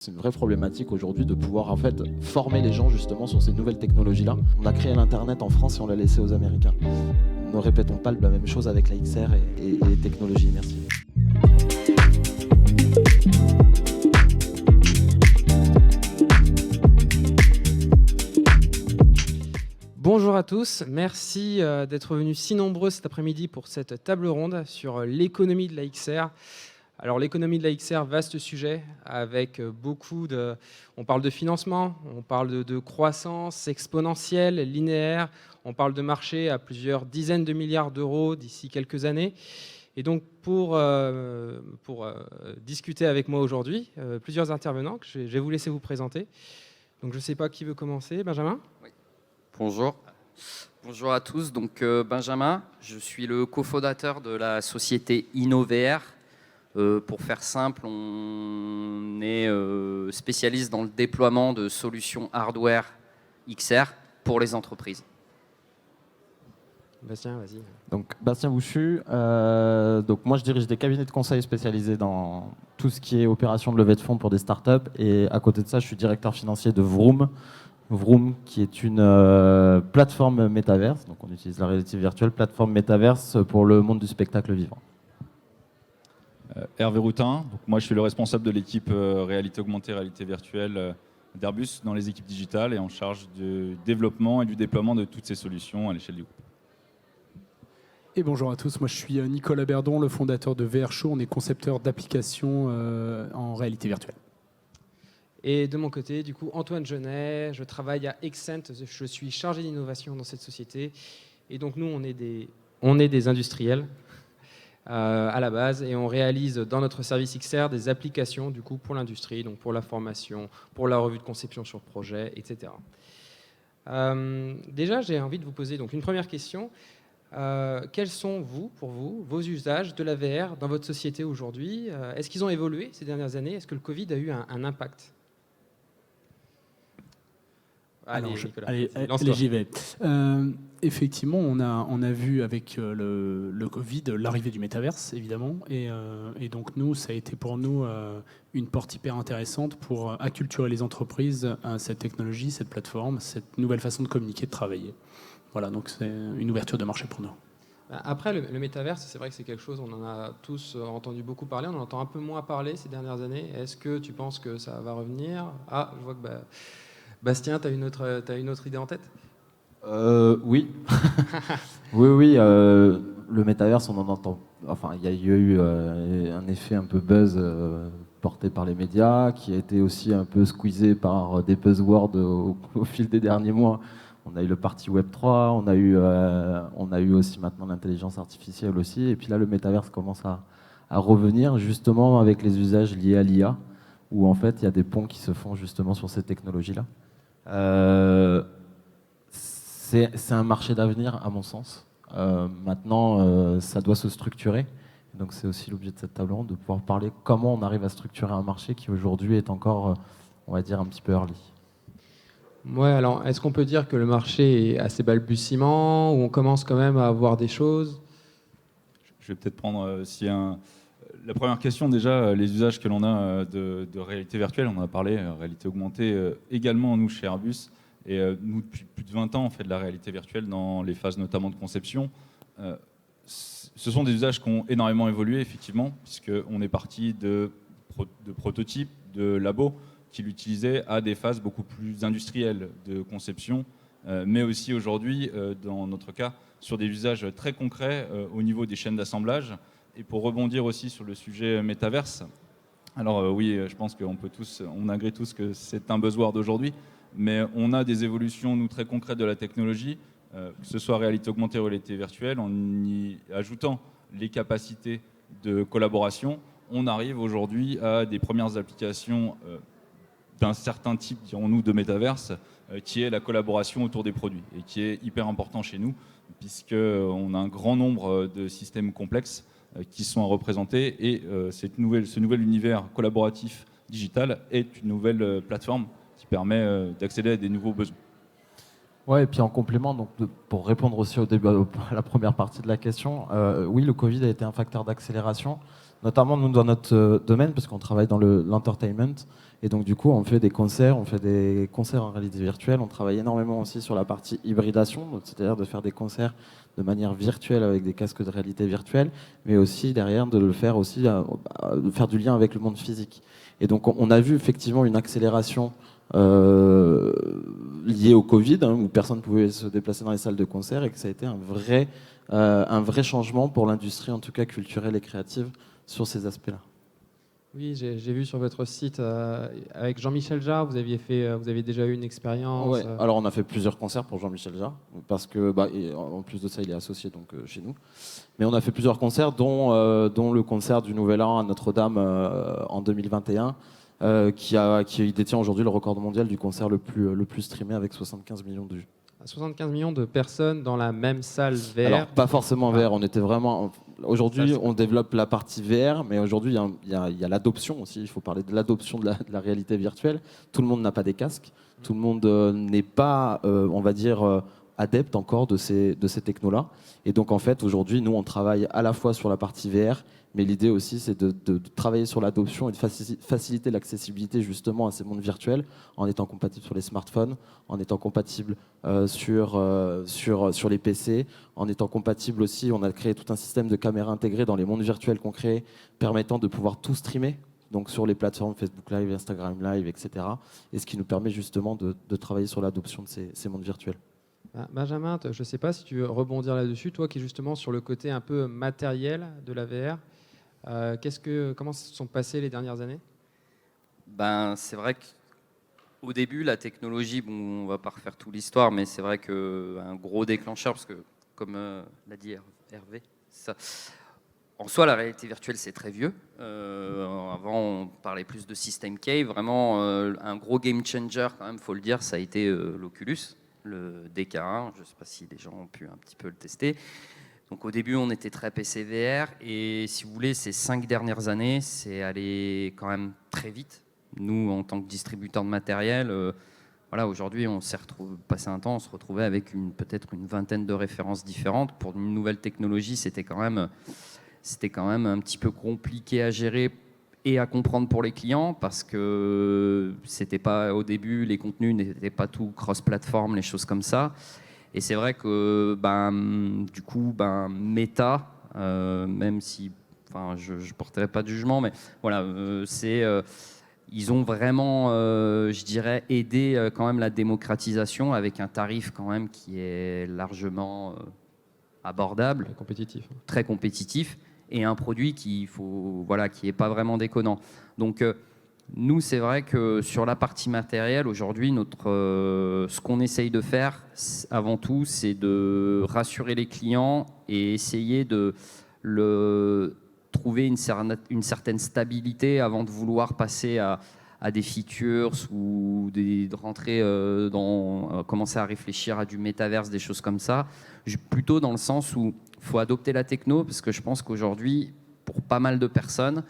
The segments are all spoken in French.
C'est une vraie problématique aujourd'hui de pouvoir en fait former les gens justement sur ces nouvelles technologies-là. On a créé l'Internet en France et on l'a laissé aux Américains. Ne répétons pas la même chose avec la XR et les technologies immersives. Bonjour à tous, merci d'être venus si nombreux cet après-midi pour cette table ronde sur l'économie de la XR. Alors l'économie de la XR, vaste sujet, avec beaucoup de... On parle de financement, on parle de croissance exponentielle, linéaire, on parle de marché à plusieurs dizaines de milliards d'euros d'ici quelques années. Et donc pour discuter avec moi aujourd'hui, plusieurs intervenants que je vais vous laisser vous présenter. Donc je ne sais pas qui veut commencer, Benjamin ? Oui. Bonjour. Bonjour à tous. Donc Benjamin, je suis le cofondateur de la société InnoVR. Pour faire simple, on est spécialiste dans le déploiement de solutions hardware XR pour les entreprises. Bastien, vas-y. Donc Bastien Bouchu, donc moi je dirige des cabinets de conseil spécialisés dans tout ce qui est opération de levée de fonds pour des startups et à côté de ça je suis directeur financier de Vroom. Vroom qui est une plateforme métaverse, donc on utilise la réalité virtuelle, plateforme métaverse pour le monde du spectacle vivant. Hervé Routin, donc moi je suis le responsable de l'équipe réalité augmentée, réalité virtuelle d'Airbus dans les équipes digitales et en charge du développement et du déploiement de toutes ces solutions à l'échelle du groupe. Et bonjour à tous, moi je suis Nicolas Berdon, le fondateur de VR Show, on est concepteur d'applications en réalité virtuelle. Et de mon côté, du coup, Antoine Genet, je travaille à Exent, je suis chargé d'innovation dans cette société. Et donc nous, on est des industriels à la base et on réalise dans notre service XR des applications du coup, pour l'industrie, donc pour la formation, pour la revue de conception sur projet, etc. Déjà, j'ai envie de vous poser donc, une première question. Quels sont, pour vous, vos usages de la VR dans votre société aujourd'hui ? Est-ce qu'ils ont évolué ces dernières années ? Est-ce que le Covid a eu un impact ? Allez, j'y vais. Effectivement, on a vu avec le Covid l'arrivée du métaverse, évidemment. Et donc, nous, ça a été pour nous une porte hyper intéressante pour acculturer les entreprises à cette technologie, cette plateforme, cette nouvelle façon de communiquer, de travailler. Voilà, donc c'est une ouverture de marché pour nous. Après, le métaverse, c'est vrai que c'est quelque chose, on en a tous entendu beaucoup parler, on en entend un peu moins parler ces dernières années. Est-ce que tu penses que ça va revenir ? Ah, je vois que Bastien, tu as une autre idée en tête ? Oui. oui. Le métaverse, on en entend. Enfin, il y a eu un effet un peu buzz porté par les médias, qui a été aussi un peu squeezé par des buzzwords au fil des derniers mois. On a eu le party Web3, on a eu aussi maintenant l'intelligence artificielle aussi. Et puis là, le métaverse commence à revenir justement avec les usages liés à l'IA, où en fait, il y a des ponts qui se font justement sur ces technologies-là. C'est un marché d'avenir à mon sens. Maintenant, ça doit se structurer. Donc c'est aussi l'objet de cette table ronde, de pouvoir parler comment on arrive à structurer un marché qui aujourd'hui est encore, on va dire, un petit peu early. Ouais, alors est-ce qu'on peut dire que le marché est assez balbutiement, ou on commence quand même à avoir des choses ? Je vais peut-être prendre la première question déjà, les usages que l'on a de réalité virtuelle, on en a parlé, réalité augmentée également nous chez Airbus. Et nous, depuis plus de 20 ans, on fait de la réalité virtuelle dans les phases notamment de conception. Ce sont des usages qui ont énormément évolué, effectivement, puisqu'on est parti de prototypes, de labos qui l'utilisaient à des phases beaucoup plus industrielles de conception, mais aussi aujourd'hui, dans notre cas, sur des usages très concrets au niveau des chaînes d'assemblage. Et pour rebondir aussi sur le sujet métaverse, alors oui, je pense on agrée tous que c'est un buzzword aujourd'hui, mais on a des évolutions, nous, très concrètes de la technologie, que ce soit réalité augmentée ou réalité virtuelle, en y ajoutant les capacités de collaboration, on arrive aujourd'hui à des premières applications d'un certain type, dirons-nous, de métaverse, qui est la collaboration autour des produits, et qui est hyper important chez nous, puisqu'on a un grand nombre de systèmes complexes qui sont à représenter, et ce nouvel univers collaboratif digital est une nouvelle plateforme qui permet d'accéder à des nouveaux besoins. Ouais, et puis en complément, donc pour répondre aussi au début, à la première partie de la question, oui, le Covid a été un facteur d'accélération, notamment nous dans notre domaine, parce qu'on travaille dans l'entertainment, et donc du coup on fait des concerts en réalité virtuelle, on travaille énormément aussi sur la partie hybridation, c'est-à-dire de faire des concerts de manière virtuelle avec des casques de réalité virtuelle, mais aussi derrière de le faire aussi, de faire du lien avec le monde physique. Et donc on a vu effectivement une accélération lié au Covid, hein, où personne ne pouvait se déplacer dans les salles de concert, et que ça a été un vrai changement pour l'industrie, en tout cas culturelle et créative, sur ces aspects-là. Oui, j'ai vu sur votre site, avec Jean-Michel Jarre, vous avez déjà eu une expérience. Ouais. Alors on a fait plusieurs concerts pour Jean-Michel Jarre, parce que, en plus de ça, il est associé donc, chez nous. Mais on a fait plusieurs concerts, dont le concert du Nouvel An à Notre-Dame en 2021. Qui détient aujourd'hui le record mondial du concert le plus streamé avec 75 millions de vues. 75 millions de personnes dans la même salle VR. Alors pas forcément VR, on était vraiment... Aujourd'hui on développe la partie VR, mais aujourd'hui il y a l'adoption aussi, il faut parler de l'adoption de la réalité virtuelle. Tout le monde n'a pas des casques, tout le monde n'est pas, on va dire, adepte encore de ces technos-là. Et donc en fait aujourd'hui nous on travaille à la fois sur la partie VR, mais l'idée aussi, c'est de travailler sur l'adoption et de faciliter l'accessibilité justement à ces mondes virtuels en étant compatible sur les smartphones, en étant compatible sur les PC, en étant compatible aussi, on a créé tout un système de caméras intégrées dans les mondes virtuels qu'on crée, permettant de pouvoir tout streamer, donc sur les plateformes Facebook Live, Instagram Live, etc. Et ce qui nous permet justement de travailler sur l'adoption de ces mondes virtuels. Benjamin, je ne sais pas si tu veux rebondir là-dessus, toi qui es justement sur le côté un peu matériel de la VR. Comment se sont passées les dernières années ? C'est vrai qu'au début, la technologie, on ne va pas refaire toute l'histoire, mais c'est vrai qu'un gros déclencheur, parce que comme l'a dit Hervé, en soi, la réalité virtuelle, c'est très vieux. Avant, on parlait plus de System Cave. Vraiment, un gros game changer, quand même, il faut le dire, ça a été l'Oculus, le DK1. Je ne sais pas si les gens ont pu un petit peu le tester. Donc au début, on était très PC VR, et si vous voulez, ces 5 dernières années, c'est allé quand même très vite. Nous, en tant que distributeur de matériel, aujourd'hui, on s'est passé un temps, on se retrouvait avec peut-être une vingtaine de références différentes. Pour une nouvelle technologie, c'était quand même un petit peu compliqué à gérer et à comprendre pour les clients, parce que c'était pas, au début, les contenus n'étaient pas tout cross-platform, les choses comme ça. Et c'est vrai que du coup, Meta, même si, je ne porterai pas de jugement, mais voilà, ils ont vraiment, je dirais, aidé quand même la démocratisation avec un tarif quand même qui est largement abordable, très compétitif, et un produit qui est pas vraiment déconnant. Donc nous, c'est vrai que sur la partie matérielle, aujourd'hui, ce qu'on essaye de faire, avant tout, c'est de rassurer les clients et essayer de trouver une certaine stabilité avant de vouloir passer à des features ou de rentrer commencer à réfléchir à du métaverse, des choses comme ça. Plutôt dans le sens où il faut adopter la techno, parce que je pense qu'aujourd'hui, pour pas mal de personnes,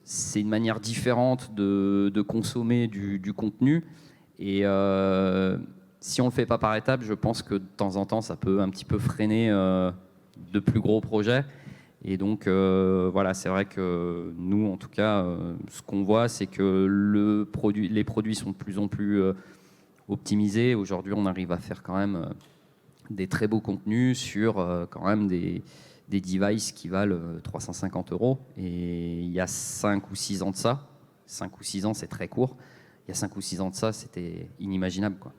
c'est une manière différente de consommer du contenu, et si on ne le fait pas par étapes, je pense que de temps en temps ça peut un petit peu freiner de plus gros projets. Et donc c'est vrai que nous, en tout cas, ce qu'on voit, c'est que les produits sont de plus en plus optimisés. Aujourd'hui, on arrive à faire quand même des très beaux contenus sur quand même des devices qui valent 350 €. Et il y a 5 ou 6 ans de ça, 5 ou 6 ans, c'est très court. Il y a 5 ou 6 ans de ça, c'était inimaginable, quoi.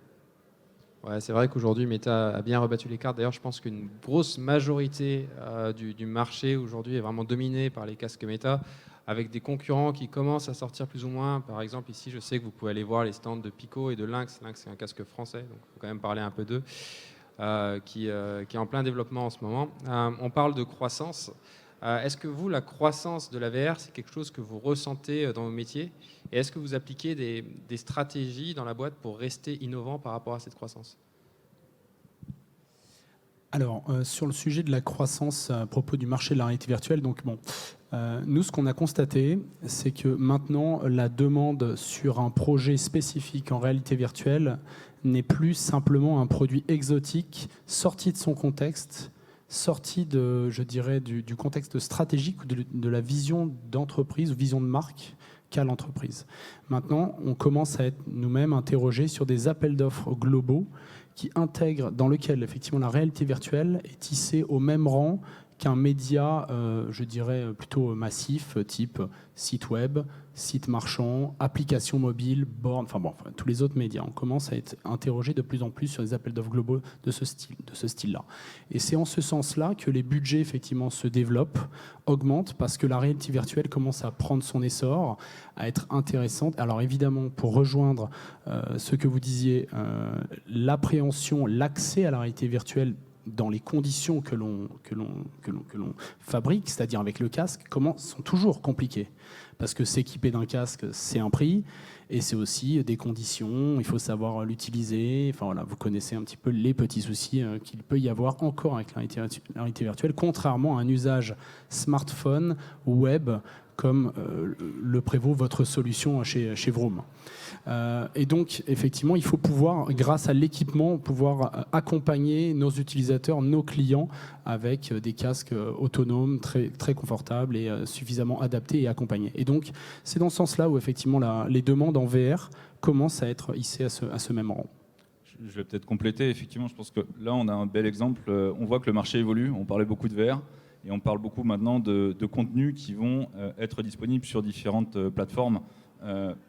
Ouais, c'est vrai qu'aujourd'hui, Meta a bien rebattu les cartes. D'ailleurs, je pense qu'une grosse majorité du marché aujourd'hui est vraiment dominée par les casques Meta, avec des concurrents qui commencent à sortir plus ou moins. Par exemple, ici, je sais que vous pouvez aller voir les stands de Pico et de Lynx. Lynx, c'est un casque français, donc il faut quand même parler un peu d'eux. Qui est en plein développement en ce moment. On parle de croissance. Est-ce que vous, la croissance de la VR, c'est quelque chose que vous ressentez dans vos métiers ? Et est-ce que vous appliquez des stratégies dans la boîte pour rester innovant par rapport à cette croissance ? Alors, sur le sujet de la croissance à propos du marché de la réalité virtuelle, donc Nous, ce qu'on a constaté, c'est que maintenant, la demande sur un projet spécifique en réalité virtuelle n'est plus simplement un produit exotique sorti de son contexte, sorti je dirais, du contexte stratégique ou de la vision d'entreprise ou vision de marque qu'a l'entreprise. Maintenant, on commence à être nous-mêmes interrogés sur des appels d'offres globaux qui intègrent, dans lequel effectivement la réalité virtuelle est tissée au même rang qu'un média, je dirais, plutôt massif, type site web, site marchand, application mobile, borne, enfin tous les autres médias. On commence à être interrogé de plus en plus sur des appels d'offres globaux de ce style-là. Et c'est en ce sens-là que les budgets, effectivement, se développent, augmentent, parce que la réalité virtuelle commence à prendre son essor, à être intéressante. Alors évidemment, pour rejoindre ce que vous disiez, l'appréhension, l'accès à la réalité virtuelle dans les conditions que l'on fabrique, c'est-à-dire avec le casque, sont toujours compliquées. Parce que s'équiper d'un casque, c'est un prix, et c'est aussi des conditions, il faut savoir l'utiliser. Enfin, voilà, vous connaissez un petit peu les petits soucis qu'il peut y avoir encore avec la réalité virtuelle, contrairement à un usage smartphone ou web, comme le prévaut votre solution chez Vroom. Et donc, effectivement, il faut pouvoir, grâce à l'équipement, pouvoir accompagner nos utilisateurs, nos clients, avec des casques autonomes, très, très confortables et suffisamment adaptés et accompagnés. Et donc, c'est dans ce sens-là où, effectivement, les demandes en VR commencent à être hissées à ce même rang. Je vais peut-être compléter. Effectivement, je pense que là, on a un bel exemple. On voit que le marché évolue. On parlait beaucoup de VR. Et on parle beaucoup maintenant de contenus qui vont être disponibles sur différentes plateformes.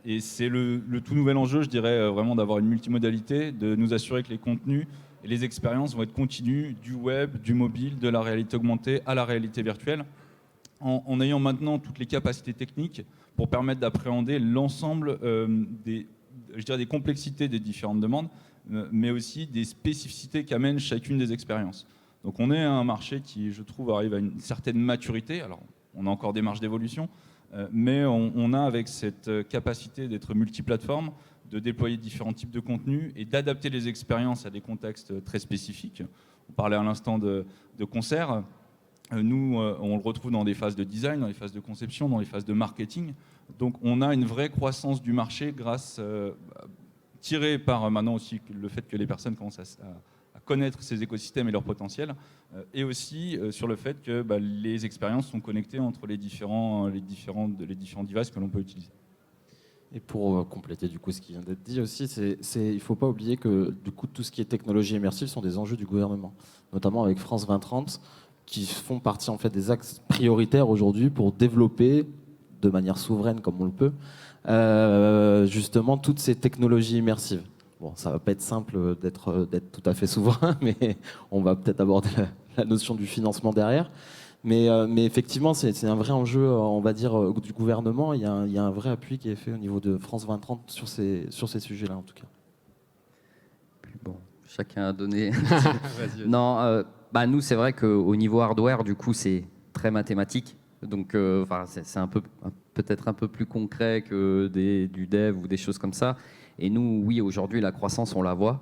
Et c'est le tout nouvel enjeu, je dirais, vraiment d'avoir une multimodalité, de nous assurer que les contenus et les expériences vont être continues du web, du mobile, de la réalité augmentée à la réalité virtuelle, en ayant maintenant toutes les capacités techniques pour permettre d'appréhender l'ensemble des complexités des différentes demandes, mais aussi des spécificités qu'amène chacune des expériences. Donc on est à un marché qui, je trouve, arrive à une certaine maturité. Alors, on a encore des marges d'évolution, mais on a avec cette capacité d'être multiplateforme, de déployer différents types de contenus et d'adapter les expériences à des contextes très spécifiques. On parlait à l'instant de concerts. Nous, on le retrouve dans des phases de design, dans les phases de conception, dans les phases de marketing. Donc on a une vraie croissance du marché tirée par maintenant aussi le fait que les personnes commencent à connaître ces écosystèmes et leur potentiel, et aussi sur le fait que les expériences sont connectées entre les différents devices que l'on peut utiliser. Et pour compléter du coup ce qui vient d'être dit aussi, il ne faut pas oublier que du coup tout ce qui est technologie immersive sont des enjeux du gouvernement, notamment avec France 2030, qui font partie en fait des axes prioritaires aujourd'hui pour développer de manière souveraine comme on le peut, justement toutes ces technologies immersives. Bon, ça va pas être simple d'être tout à fait souverain, mais on va peut-être aborder la notion du financement derrière. Mais effectivement, c'est un vrai enjeu, on va dire, du gouvernement. Il y a un vrai appui qui est fait au niveau de France 2030 sur ces sujets-là, en tout cas. Bon, chacun a donné. Non, nous, c'est vrai qu'au niveau hardware, du coup, c'est très mathématique. Donc, c'est peut-être un peu plus concret que du dev ou des choses comme ça. Et nous, oui, aujourd'hui, la croissance, on la voit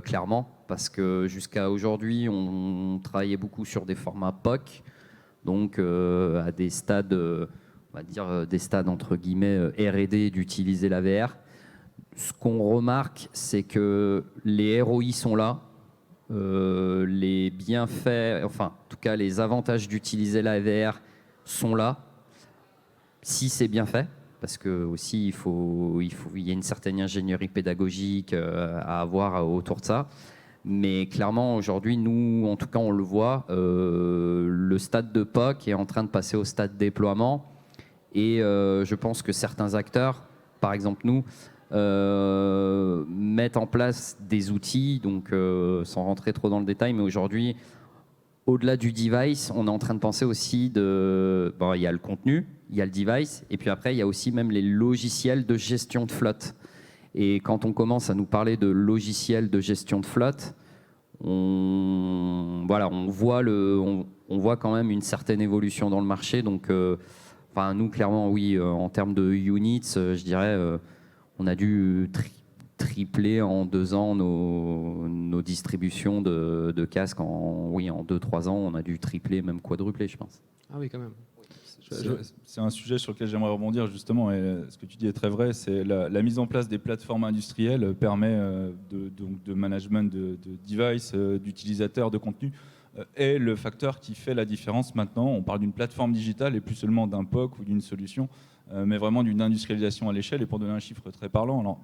clairement, parce que jusqu'à aujourd'hui, on travaillait beaucoup sur des formats POC, donc à des stades, on va dire des stades entre guillemets R&D d'utiliser la VR. Ce qu'on remarque, c'est que les ROI sont là, les bienfaits, enfin, en tout cas, les avantages d'utiliser la VR sont là, si c'est bien fait. Parce que aussi il y a une certaine ingénierie pédagogique à avoir autour de ça. Mais clairement, aujourd'hui, nous, en tout cas, on le voit, le stade de POC est en train de passer au stade déploiement. Et je pense que certains acteurs, par exemple nous, mettent en place des outils, donc sans rentrer trop dans le détail, mais aujourd'hui, au-delà du device, on est en train de penser aussi il y a le contenu, il y a le device, et puis après, il y a aussi même les logiciels de gestion de flotte. Et quand on commence à nous parler de logiciels de gestion de flotte, on voit quand même une certaine évolution dans le marché. Donc, nous, clairement, oui, en termes de units, je dirais, on a dû tripler en 2 ans nos distributions de casques. En 2-3 ans, on a dû tripler, même quadrupler, je pense. Ah oui, quand même. C'est un sujet sur lequel j'aimerais rebondir justement, et ce que tu dis est très vrai, c'est la mise en place des plateformes industrielles permet de management de devices, d'utilisateurs, de contenu, est le facteur qui fait la différence maintenant. On parle d'une plateforme digitale et plus seulement d'un POC ou d'une solution, mais vraiment d'une industrialisation à l'échelle. Et pour donner un chiffre très parlant, alors,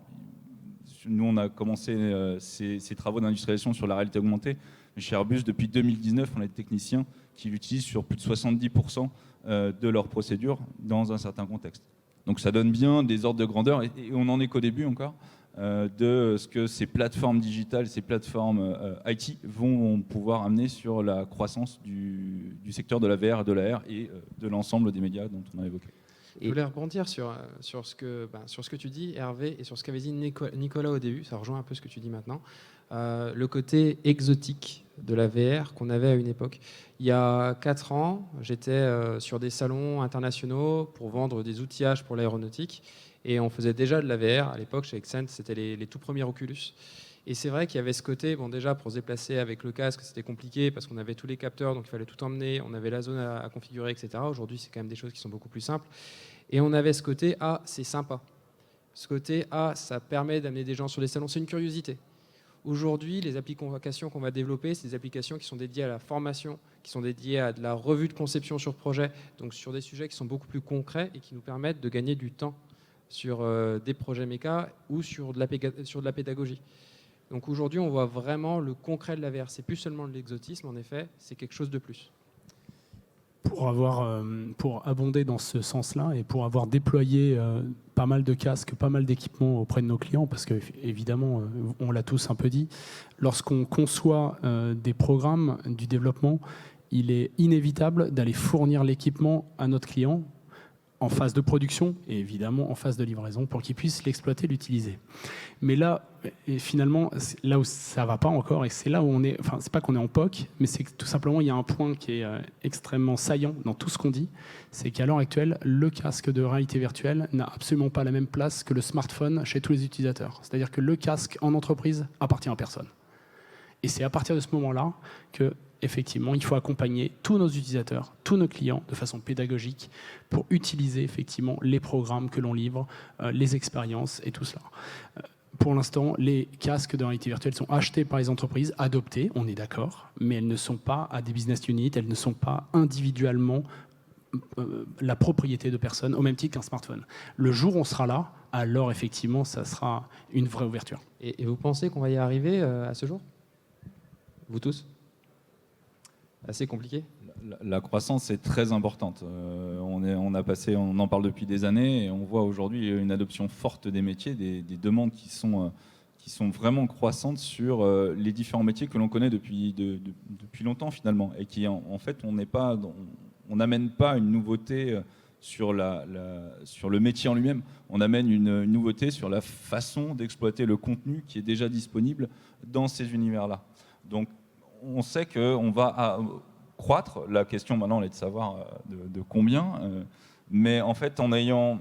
nous on a commencé ces travaux d'industrialisation sur la réalité augmentée. Chez Airbus, depuis 2019, on a des techniciens qui l'utilisent sur plus de 70% de leurs procédures dans un certain contexte. Donc ça donne bien des ordres de grandeur, et on n'en est qu'au début encore, de ce que ces plateformes digitales, ces plateformes IT vont pouvoir amener sur la croissance du secteur de la VR et de la R et de l'ensemble des médias dont on a évoqué. Je voulais rebondir sur ce que tu dis, Hervé, et sur ce qu'avait dit Nicolas au début. Ça rejoint un peu ce que tu dis maintenant. Le côté exotique de la VR qu'on avait à une époque. Il y a 4 ans, j'étais sur des salons internationaux pour vendre des outillages pour l'aéronautique. Et on faisait déjà de la VR. À l'époque, chez Exent, c'était les tout premiers Oculus. Et c'est vrai qu'il y avait ce côté, bon, déjà pour se déplacer avec le casque, c'était compliqué parce qu'on avait tous les capteurs, donc il fallait tout emmener, on avait la zone à configurer, etc. Aujourd'hui, c'est quand même des choses qui sont beaucoup plus simples. Et on avait ce côté, ah, c'est sympa. Ce côté, ah, ça permet d'amener des gens sur les salons, c'est une curiosité. Aujourd'hui, les applications qu'on va développer, c'est des applications qui sont dédiées à la formation, qui sont dédiées à de la revue de conception sur projet, donc sur des sujets qui sont beaucoup plus concrets et qui nous permettent de gagner du temps sur des projets méca ou sur de la pédagogie. Donc aujourd'hui, on voit vraiment le concret de la VR. C'est plus seulement de l'exotisme, en effet, c'est quelque chose de plus. Pour abonder dans ce sens-là et pour avoir déployé pas mal de casques, pas mal d'équipements auprès de nos clients, parce que évidemment, on l'a tous un peu dit, lorsqu'on conçoit des programmes du développement, il est inévitable d'aller fournir l'équipement à notre client en phase de production et évidemment en phase de livraison pour qu'ils puissent l'exploiter, l'utiliser. Mais là, et finalement, là où ça ne va pas encore, et c'est là où on est, enfin, c'est pas qu'on est en POC, mais c'est que tout simplement, il y a un point qui est extrêmement saillant dans tout ce qu'on dit, c'est qu'à l'heure actuelle, le casque de réalité virtuelle n'a absolument pas la même place que le smartphone chez tous les utilisateurs. C'est-à-dire que le casque en entreprise appartient à personne. Et c'est à partir de ce moment-là que effectivement, il faut accompagner tous nos utilisateurs, tous nos clients de façon pédagogique pour utiliser effectivement les programmes que l'on livre, les expériences et tout cela. Pour l'instant, les casques de réalité virtuelle sont achetés par les entreprises, adoptés, on est d'accord, mais elles ne sont pas à des business units, elles ne sont pas individuellement la propriété de personnes, au même titre qu'un smartphone. Le jour où on sera là, alors effectivement, ça sera une vraie ouverture. Et vous pensez qu'on va y arriver à ce jour ? Vous tous ? Assez compliqué. La croissance est très importante. On en parle depuis des années et on voit aujourd'hui une adoption forte des métiers, des demandes qui sont vraiment croissantes sur les différents métiers que l'on connaît depuis longtemps finalement et qui en fait on n'amène pas une nouveauté sur le métier en lui-même. On amène une nouveauté sur la façon d'exploiter le contenu qui est déjà disponible dans ces univers-là. Donc on sait qu'on va croître. La question maintenant elle est de savoir de combien. Mais en fait, en ayant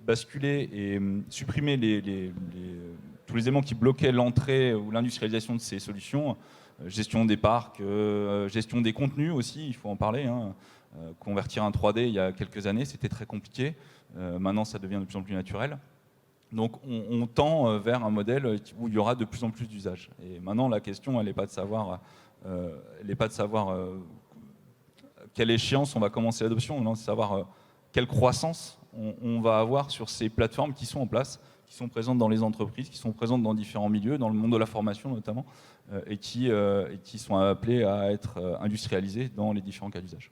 basculé et supprimé tous les éléments qui bloquaient l'entrée ou l'industrialisation de ces solutions, gestion des parcs, gestion des contenus aussi, il faut en parler. Convertir un 3D il y a quelques années, c'était très compliqué. Maintenant, ça devient de plus en plus naturel. Donc on tend vers un modèle où il y aura de plus en plus d'usages. Et maintenant, la question, elle n'est pas de savoir... quelle échéance on va commencer l'adoption, non, c'est savoir quelle croissance on va avoir sur ces plateformes qui sont en place, qui sont présentes dans les entreprises, qui sont présentes dans différents milieux, dans le monde de la formation notamment, et qui sont appelées à être industrialisées dans les différents cas d'usage.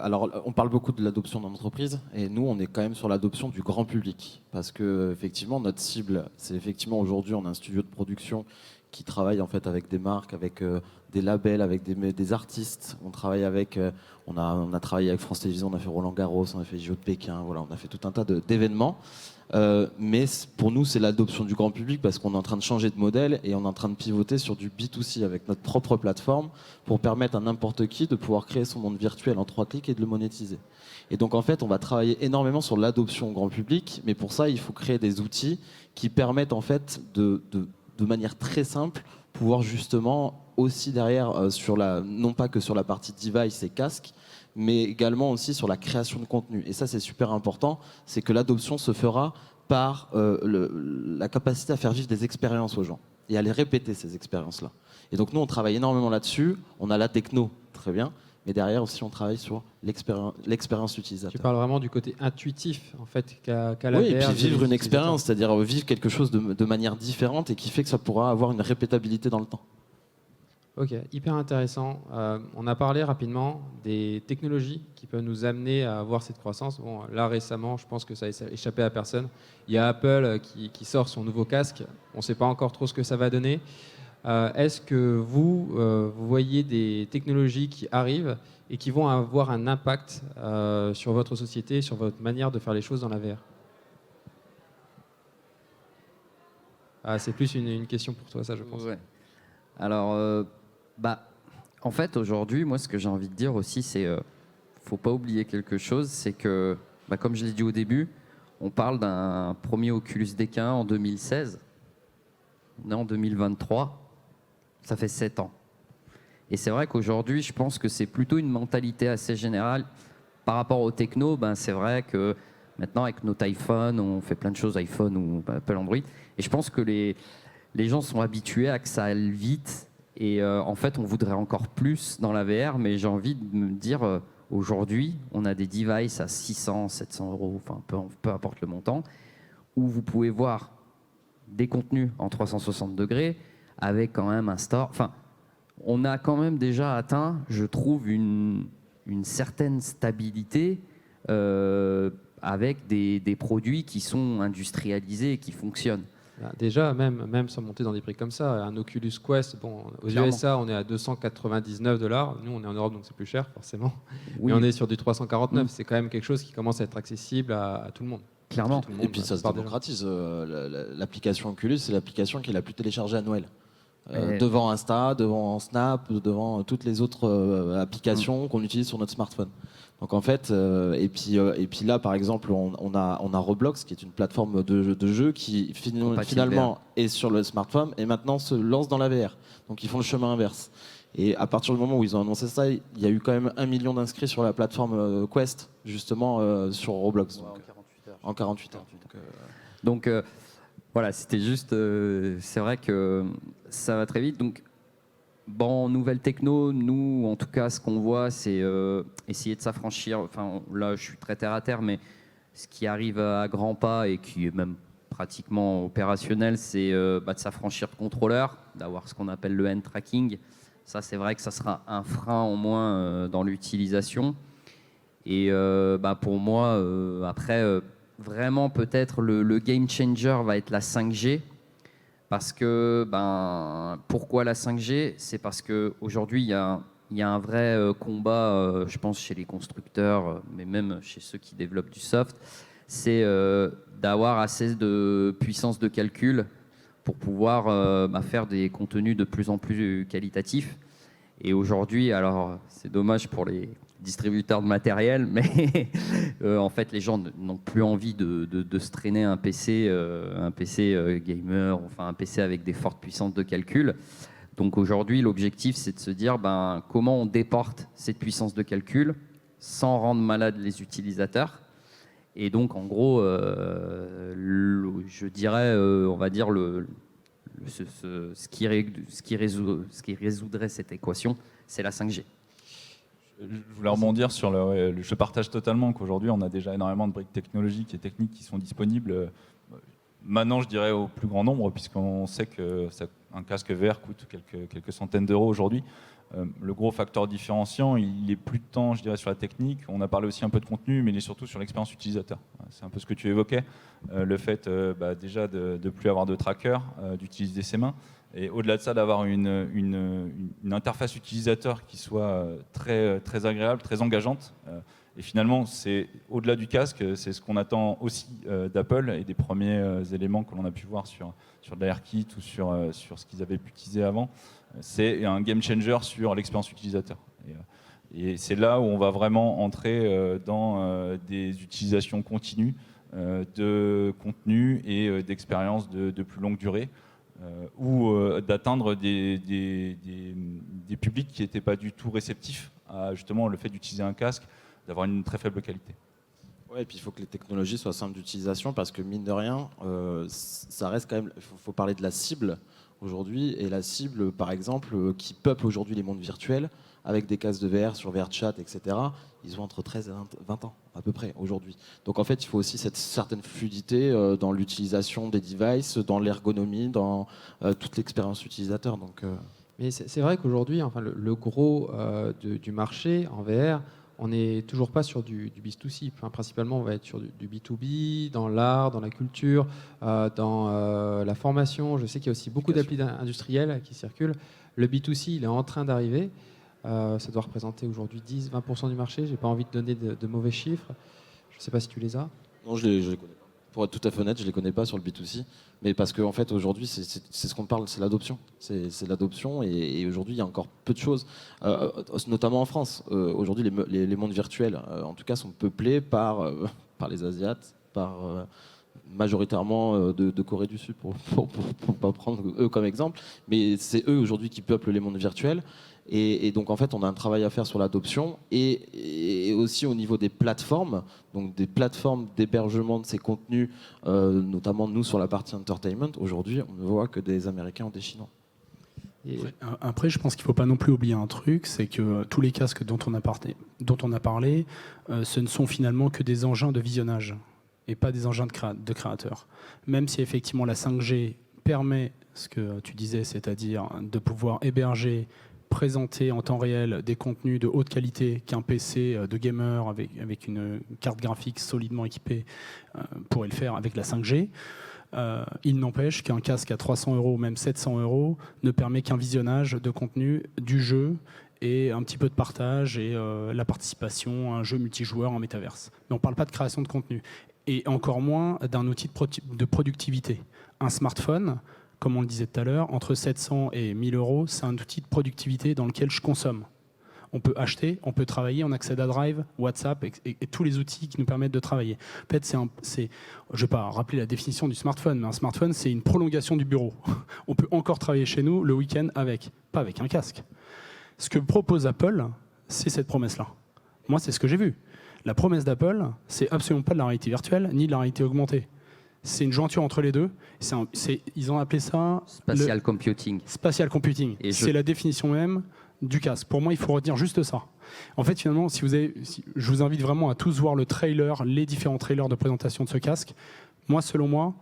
Alors on parle beaucoup de l'adoption dans l'entreprise et nous on est quand même sur l'adoption du grand public parce que effectivement notre cible c'est effectivement aujourd'hui on a un studio de production qui travaille en fait avec des marques, avec des labels, avec des artistes. On travaille avec, on a travaillé avec France Télévisions, on a fait Roland Garros, on a fait JO de Pékin, voilà, on a fait tout un tas d'événements. Mais pour nous, c'est l'adoption du grand public parce qu'on est en train de changer de modèle et on est en train de pivoter sur du B2C avec notre propre plateforme pour permettre à n'importe qui de pouvoir créer son monde virtuel en 3 clics et de le monétiser. Et donc en fait, on va travailler énormément sur l'adoption au grand public, mais pour ça, il faut créer des outils qui permettent en fait de manière très simple pouvoir justement aussi derrière, non pas que sur la partie device et casque, mais également aussi sur la création de contenu. Et ça, c'est super important, c'est que l'adoption se fera par la capacité à faire vivre des expériences aux gens et à les répéter, ces expériences-là. Et donc nous, on travaille énormément là-dessus. On a la techno, très bien, mais derrière aussi, on travaille sur l'expérience utilisateur. Tu parles vraiment du côté intuitif, en fait, qu'a la VR. Oui, et puis vivre une expérience, c'est-à-dire vivre quelque chose de manière différente et qui fait que ça pourra avoir une répétabilité dans le temps. Ok, hyper intéressant. On a parlé rapidement des technologies qui peuvent nous amener à avoir cette croissance. Bon, là récemment, je pense que ça a échappé à personne. Il y a Apple qui sort son nouveau casque. On ne sait pas encore trop ce que ça va donner. Est-ce que vous voyez des technologies qui arrivent et qui vont avoir un impact sur votre société, sur votre manière de faire les choses dans la VR? C'est plus une question pour toi, ça, je pense. Ouais. Alors, en fait, aujourd'hui, moi, ce que j'ai envie de dire aussi, c'est faut pas oublier quelque chose, c'est que, comme je l'ai dit au début, on parle d'un premier Oculus DK en 2016. On est en 2023. Ça fait 7 ans. Et c'est vrai qu'aujourd'hui, je pense que c'est plutôt une mentalité assez générale. Par rapport aux techno, c'est vrai que maintenant, avec notre iPhone, on fait plein de choses, iPhone ou Apple Android. Et je pense que les gens sont habitués à que ça aille vite. Et en fait, on voudrait encore plus dans la VR. Mais j'ai envie de me dire, aujourd'hui, on a des devices à 600, 700 euros, enfin, peu importe le montant, où vous pouvez voir des contenus en 360 degrés, avec quand même un store. Enfin, on a quand même déjà atteint, je trouve, une certaine stabilité avec des produits qui sont industrialisés et qui fonctionnent. Déjà, même sans monter dans des prix comme ça, un Oculus Quest, aux Clairement. USA, on est à 299 $. Nous, on est en Europe, donc c'est plus cher, forcément. Oui. Mais on est sur du 349. C'est quand même quelque chose qui commence à être accessible à tout le monde. Clairement. Tout le monde, Et puis ça se démocratise. L'application Oculus, c'est l'application qui est la plus téléchargée à Noël. Devant Insta, devant Snap, devant toutes les autres applications qu'on utilise sur notre smartphone. Donc en fait, et puis là par exemple, on a Roblox qui est une plateforme de jeu qui finalement est sur le smartphone et maintenant se lance dans la VR. Donc ils font le chemin inverse. Et à partir du moment où ils ont annoncé ça, il y a eu quand même 1 million d'inscrits sur la plateforme Quest, justement sur Roblox. Donc, en 48 heures. Donc voilà, c'était juste. C'est vrai que ça va très vite. Donc, nouvelle techno, nous, en tout cas, ce qu'on voit, c'est essayer de s'affranchir. Enfin, là, je suis très terre à terre, mais ce qui arrive à grands pas et qui est même pratiquement opérationnel, c'est de s'affranchir de contrôleurs, d'avoir ce qu'on appelle le hand tracking. Ça, c'est vrai que ça sera un frein en moins dans l'utilisation. Et pour moi, après. Vraiment, peut-être le game changer va être la 5G. Parce que, pourquoi la 5G? C'est parce qu'aujourd'hui, il y a un vrai combat, je pense, chez les constructeurs, mais même chez ceux qui développent du soft, c'est d'avoir assez de puissance de calcul pour pouvoir faire des contenus de plus en plus qualitatifs. Et aujourd'hui, alors, c'est dommage pour les distributeurs de matériel, mais en fait, les gens n'ont plus envie de se traîner un PC gamer, enfin un PC avec des fortes puissances de calcul. Donc aujourd'hui, l'objectif, c'est de se dire comment on déporte cette puissance de calcul sans rendre malades les utilisateurs. Et donc, en gros, je dirais, on va dire, ce qui résoudrait cette équation, c'est la 5G. Je voulais rebondir sur je partage totalement qu'aujourd'hui on a déjà énormément de briques technologiques et techniques qui sont disponibles. Maintenant, je dirais au plus grand nombre, puisqu'on sait qu'un casque VR coûte quelques centaines d'euros aujourd'hui. Le gros facteur différenciant, il est plus de temps, je dirais, sur la technique. On a parlé aussi un peu de contenu, mais il est surtout sur l'expérience utilisateur. C'est un peu ce que tu évoquais, le fait déjà de ne plus avoir de tracker, d'utiliser ses mains. Et au-delà de ça, d'avoir une interface utilisateur qui soit très, très agréable, très engageante. Et finalement, c'est au-delà du casque, c'est ce qu'on attend aussi d'Apple et des premiers éléments que l'on a pu voir sur de la AirKit ou sur ce qu'ils avaient pu utiliser avant. C'est un game changer sur l'expérience utilisateur. Et c'est là où on va vraiment entrer dans des utilisations continues de contenu et d'expériences de plus longue durée. ou d'atteindre des publics qui n'étaient pas du tout réceptifs à justement le fait d'utiliser un casque, d'avoir une très faible qualité. Ouais, et puis il faut que les technologies soient simples d'utilisation parce que mine de rien, ça reste quand même. Il faut parler de la cible aujourd'hui, et la cible, par exemple, qui peuple aujourd'hui les mondes virtuels avec des casques de VR sur VRChat, etc. Ils ont entre 13 et 20 ans à peu près aujourd'hui. Donc en fait, il faut aussi cette certaine fluidité dans l'utilisation des devices, dans l'ergonomie, dans toute l'expérience utilisateur. Donc, Mais c'est vrai qu'aujourd'hui, enfin, le gros du marché en VR, on n'est toujours pas sur du B2C. Enfin, principalement, on va être sur du B2B, dans l'art, dans la culture, dans la formation. Je sais qu'il y a aussi beaucoup d'applis industriels qui circulent. Le B2C, il est en train d'arriver. Ça doit représenter aujourd'hui 10-20% du marché. Je n'ai pas envie de donner de mauvais chiffres. Je ne sais pas si tu les as. non, je les connais pas. Pour être tout à fait honnête, je les connais pas sur le B2C, mais parce qu'en fait aujourd'hui c'est ce qu'on parle, c'est l'adoption, c'est l'adoption, et aujourd'hui il y a encore peu de choses, notamment en France. Aujourd'hui les mondes virtuels, en tout cas, sont peuplés par les Asiates, par majoritairement de Corée du Sud, pour pas prendre eux comme exemple, mais c'est eux aujourd'hui qui peuplent les mondes virtuels. Et donc en fait, on a un travail à faire sur l'adoption et aussi au niveau des plateformes, donc des plateformes d'hébergement de ces contenus, notamment nous sur la partie entertainment. Aujourd'hui, on ne voit que des Américains ou des Chinois. Après, je pense qu'il ne faut pas non plus oublier un truc, c'est que tous les casques dont on a parlé, ce ne sont finalement que des engins de visionnage et pas des engins de créateurs. Même si effectivement la 5G permet ce que tu disais, c'est-à-dire de pouvoir héberger, présenter en temps réel des contenus de haute qualité qu'un PC de gamer avec une carte graphique solidement équipée pourrait le faire avec la 5G. Il n'empêche qu'un casque à 300 €, même 700 € ne permet qu'un visionnage de contenu du jeu et un petit peu de partage et la participation à un jeu multijoueur en métaverse. Mais on ne parle pas de création de contenu. Et encore moins d'un outil de productivité. Un smartphone, comme on le disait tout à l'heure, entre 700 et 1000 €, c'est un outil de productivité dans lequel je consomme. On peut acheter, on peut travailler, on accède à Drive, WhatsApp et tous les outils qui nous permettent de travailler. Peut-être je ne vais pas rappeler la définition du smartphone, mais un smartphone, c'est une prolongation du bureau. On peut encore travailler chez nous le week-end avec, pas avec un casque. Ce que propose Apple, c'est cette promesse-là. Moi, c'est ce que j'ai vu. La promesse d'Apple, c'est absolument pas de la réalité virtuelle ni de la réalité augmentée. C'est une jointure entre les deux. Ils ont appelé ça Spatial computing. Spatial computing. C'est la définition même du casque. Pour moi, il faut retenir juste ça. En fait, finalement, je vous invite vraiment à tous voir les différents trailers de présentation de ce casque. Moi, selon moi,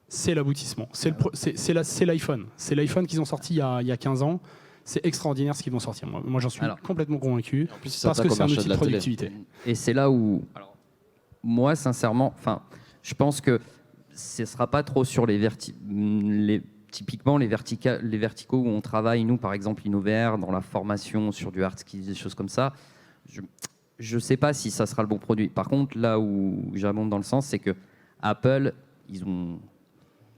c'est l'aboutissement. C'est l'iPhone. C'est l'iPhone qu'ils ont sorti il y a 15 ans. C'est extraordinaire ce qu'ils vont sortir. Moi j'en suis complètement convaincu. En plus, parce que c'est un outil de productivité. Et c'est là où, moi, sincèrement, je pense que ce ne sera pas trop sur typiquement les verticaux où on travaille, nous, par exemple, InnoVR, dans la formation, sur du hard skills, des choses comme ça. Je ne sais pas si ça sera le bon produit. Par contre, là où j'abonde dans le sens, c'est que Apple,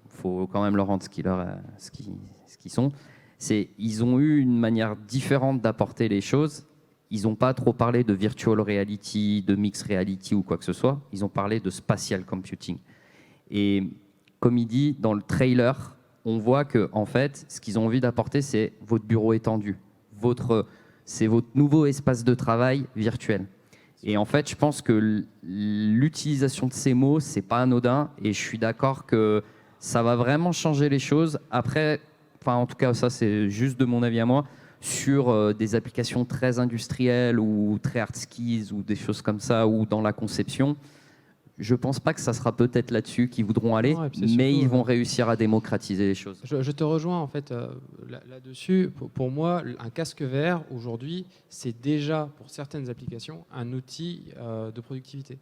faut quand même leur rendre ce qu'ils sont. Ils ont eu une manière différente d'apporter les choses. Ils n'ont pas trop parlé de virtual reality, de mixed reality ou quoi que ce soit. Ils ont parlé de spatial computing. Et comme il dit dans le trailer, on voit que en fait, ce qu'ils ont envie d'apporter, c'est votre bureau étendu. C'est votre nouveau espace de travail virtuel. Et en fait, je pense que l'utilisation de ces mots, c'est pas anodin. Et je suis d'accord que ça va vraiment changer les choses. Après, en tout cas, ça c'est juste de mon avis à moi, sur des applications très industrielles ou très hard skills ou des choses comme ça, ou dans la conception, je pense pas que ça sera peut-être là-dessus qu'ils voudront aller, mais ils vont réussir à démocratiser les choses. Je te rejoins en fait là-dessus. Pour moi, un casque VR aujourd'hui, c'est déjà pour certaines applications un outil de productivité.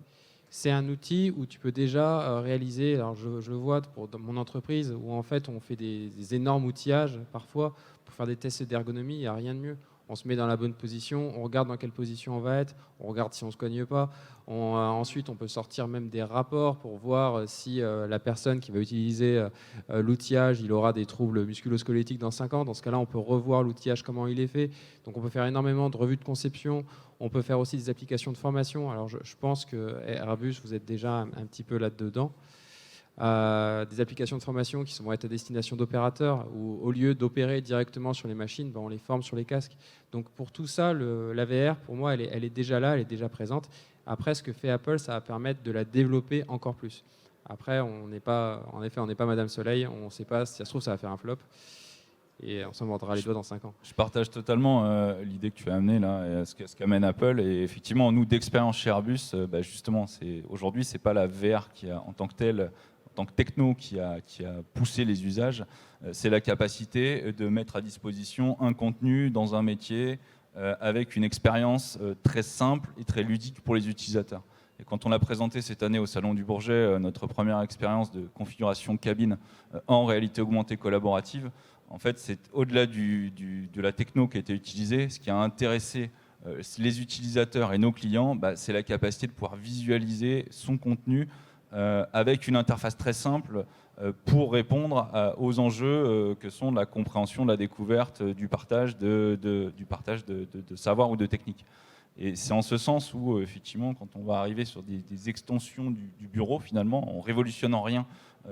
C'est un outil où tu peux déjà réaliser, alors je le vois dans mon entreprise, où en fait on fait des énormes outillages parfois pour faire des tests d'ergonomie, il n'y a rien de mieux. On se met dans la bonne position, on regarde dans quelle position on va être, on regarde si on ne se cogne pas. Ensuite, on peut sortir même des rapports pour voir si la personne qui va utiliser l'outillage, il aura des troubles musculo-squelettiques dans 5 ans. Dans ce cas-là, on peut revoir l'outillage, comment il est fait. Donc on peut faire énormément de revues de conception. On peut faire aussi des applications de formation. Alors je pense que Airbus, vous êtes déjà un petit peu là-dedans. des applications de formation qui vont être à destination d'opérateurs, où au lieu d'opérer directement sur les machines, on les forme sur les casques. Donc pour tout ça, la VR, pour moi, elle est déjà là, elle est déjà présente. Après, ce que fait Apple, ça va permettre de la développer encore plus. Après, on n'est pas Madame Soleil, on ne sait pas, si ça se trouve, ça va faire un flop. Et on s'en mordra les doigts dans 5 ans. Je partage totalement l'idée que tu as amenée là, et ce qu'amène Apple. Et effectivement, nous, d'expérience chez Airbus, justement, aujourd'hui, ce n'est pas la VR qui a, en tant que telle, en tant que techno, qui a poussé les usages. C'est la capacité de mettre à disposition un contenu dans un métier avec une expérience très simple et très ludique pour les utilisateurs. Et quand on a présenté cette année au Salon du Bourget notre première expérience de configuration cabine en réalité augmentée collaborative, en fait, c'est au-delà de la techno qui a été utilisée, ce qui a intéressé les utilisateurs et nos clients, c'est la capacité de pouvoir visualiser son contenu avec une interface très simple pour répondre aux enjeux que sont la compréhension, la découverte, du partage de savoir ou de techniques. Et c'est en ce sens où, effectivement, quand on va arriver sur des extensions du bureau, finalement, en révolutionnant rien